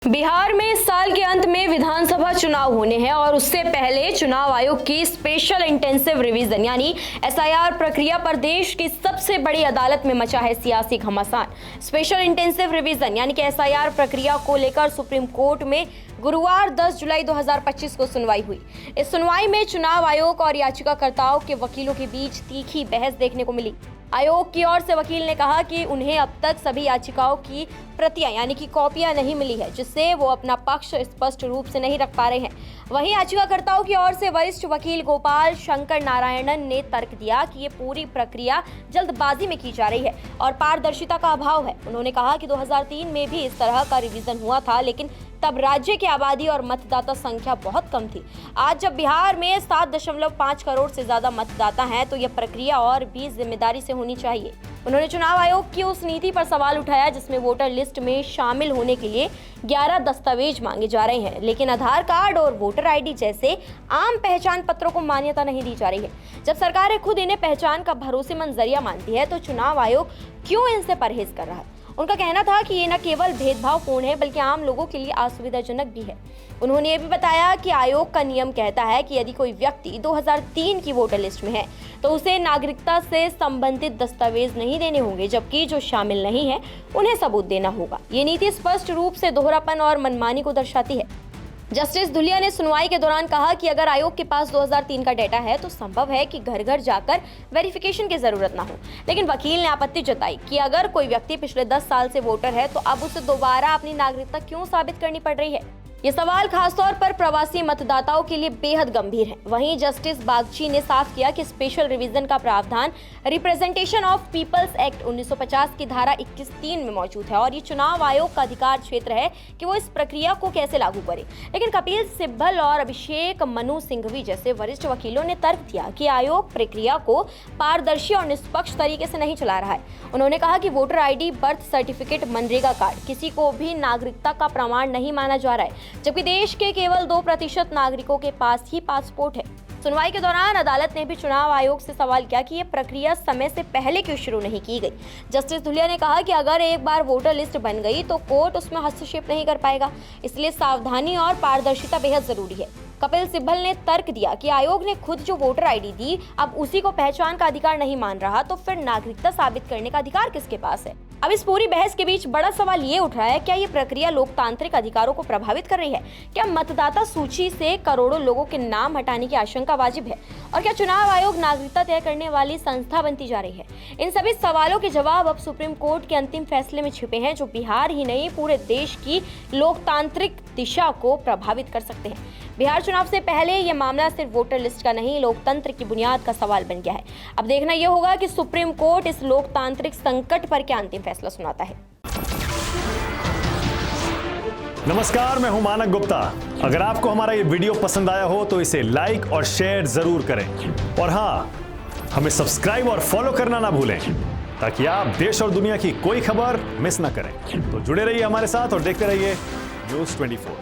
बिहार में इस साल के अंत में विधानसभा चुनाव होने हैं और उससे पहले चुनाव आयोग की स्पेशल इंटेंसिव रिवीजन यानी एसआईआर प्रक्रिया पर देश की सबसे बड़ी अदालत में मचा है सियासी घमासान। स्पेशल इंटेंसिव रिवीजन यानी कि एसआईआर प्रक्रिया को लेकर सुप्रीम कोर्ट में गुरुवार 10 जुलाई 2025 को सुनवाई हुई। इस सुनवाई में चुनाव आयोग और याचिकाकर्ताओं के वकीलों के बीच तीखी बहस देखने को मिली। आयोग की ओर से वकील ने कहा कि उन्हें अब तक सभी याचिकाओं की प्रतियां यानी कि कॉपियां नहीं मिली है, जिससे वो अपना पक्ष स्पष्ट रूप से नहीं रख पा रहे हैं। वहीं याचिकाकर्ताओं की ओर से वरिष्ठ वकील गोपाल शंकर नारायणन ने तर्क दिया कि ये पूरी प्रक्रिया जल्दबाजी में की जा रही है और पारदर्शिता का अभाव है। उन्होंने कहा कि 2003 में भी इस तरह का रिवीजन हुआ था, लेकिन तब राज्य की आबादी और मतदाता संख्या बहुत कम थी। आज जब बिहार में 7.5 करोड़ से ज्यादा मतदाता हैं, तो यह प्रक्रिया और भी जिम्मेदारी से होनी चाहिए। उन्होंने चुनाव आयोग की उस नीति पर सवाल उठाया जिसमें वोटर लिस्ट में शामिल होने के लिए 11 दस्तावेज मांगे जा रहे हैं, लेकिन आधार कार्ड और वोटर आईडी जैसे आम पहचान पत्रों को मान्यता नहीं दी जा रही है। जब सरकार खुद इन्हें पहचान का भरोसेमंद जरिया मानती है, तो चुनाव आयोग क्यों इनसे परहेज कर रहा है? उनका कहना था कि ये न केवल भेदभावपूर्ण है बल्कि आम लोगों के लिए असुविधाजनक भी है। उन्होंने ये भी बताया कि आयोग का नियम कहता है कि यदि कोई व्यक्ति 2003 की वोटर लिस्ट में है तो उसे नागरिकता से संबंधित दस्तावेज नहीं देने होंगे, जबकि जो शामिल नहीं है उन्हें सबूत देना होगा। ये नीति स्पष्ट रूप से दोहरापन और मनमानी को दर्शाती है। जस्टिस धुलिया ने सुनवाई के दौरान कहा कि अगर आयोग के पास 2003 का डेटा है तो संभव है कि घर घर जाकर वेरिफिकेशन की जरूरत ना हो, लेकिन वकील ने आपत्ति जताई कि अगर कोई व्यक्ति पिछले 10 साल से वोटर है तो अब उसे दोबारा अपनी नागरिकता क्यों साबित करनी पड़ रही है। ये सवाल खासतौर पर प्रवासी मतदाताओं के लिए बेहद गंभीर है। वहीं जस्टिस बागची ने साफ किया कि स्पेशल रिवीजन का प्रावधान रिप्रेजेंटेशन ऑफ पीपल्स एक्ट 1950 की धारा 21(3) में मौजूद है और ये चुनाव आयोग का अधिकार क्षेत्र है कि वो इस प्रक्रिया को कैसे लागू करे। लेकिन कपिल सिब्बल और अभिषेक मनु सिंघवी जैसे वरिष्ठ वकीलों ने तर्क दिया कि आयोग प्रक्रिया को पारदर्शी और निष्पक्ष तरीके से नहीं चला रहा है। उन्होंने कहा कि voter ID, birth certificate, MNREGA card किसी को भी नागरिकता का प्रमाण नहीं माना जा रहा है, जबकि देश के केवल 2% नागरिकों के पास ही पासपोर्ट है। सुनवाई के दौरान अदालत ने भी चुनाव आयोग से सवाल किया कि यह प्रक्रिया समय से पहले क्यों शुरू नहीं की गई। जस्टिस धुलिया ने कहा कि अगर एक बार वोटर लिस्ट बन गई तो कोर्ट उसमें हस्तक्षेप नहीं कर पाएगा, इसलिए सावधानी और पारदर्शिता बेहद जरूरी है। कपिल सिब्बल ने तर्क दिया कि आयोग ने खुद जो वोटर आईडी दी, अब उसी को पहचान का अधिकार नहीं मान रहा, तो फिर नागरिकता साबित करने का अधिकार किसके पास है? अब इस पूरी बहस के बीच बड़ा सवाल ये उठ रहा है, क्या ये प्रक्रिया लोकतांत्रिक अधिकारों को प्रभावित कर रही है? क्या मतदाता सूची से करोड़ों लोगों के नाम हटाने की आशंका वाजिब है? और क्या चुनाव आयोग नागरिकता तय करने वाली संस्था बनती जा रही है? इन सभी सवालों के जवाब अब सुप्रीम कोर्ट के अंतिम फैसले में छिपे हैं, जो बिहार ही नहीं पूरे देश की लोकतांत्रिक दिशा को प्रभावित कर सकते हैं। बिहार चुनाव से पहले यह मामला सिर्फ वोटर लिस्ट का नहीं, लोकतंत्र की बुनियाद का सवाल बन गया है। अब देखना यह होगा कि सुप्रीम कोर्ट इस लोकतांत्रिक संकट पर क्या अंतिम फैसला सुनाता है। नमस्कार, मैं हूं मानक गुप्ता। अगर आपको हमारा ये वीडियो पसंद आया हो तो इसे लाइक और शेयर जरूर करें, और हाँ, हमें सब्सक्राइब और फॉलो करना ना भूलें ताकि आप देश और दुनिया की कोई खबर मिस ना करें। तो जुड़े रहिए हमारे साथ और देखते रहिए न्यूज़ 24।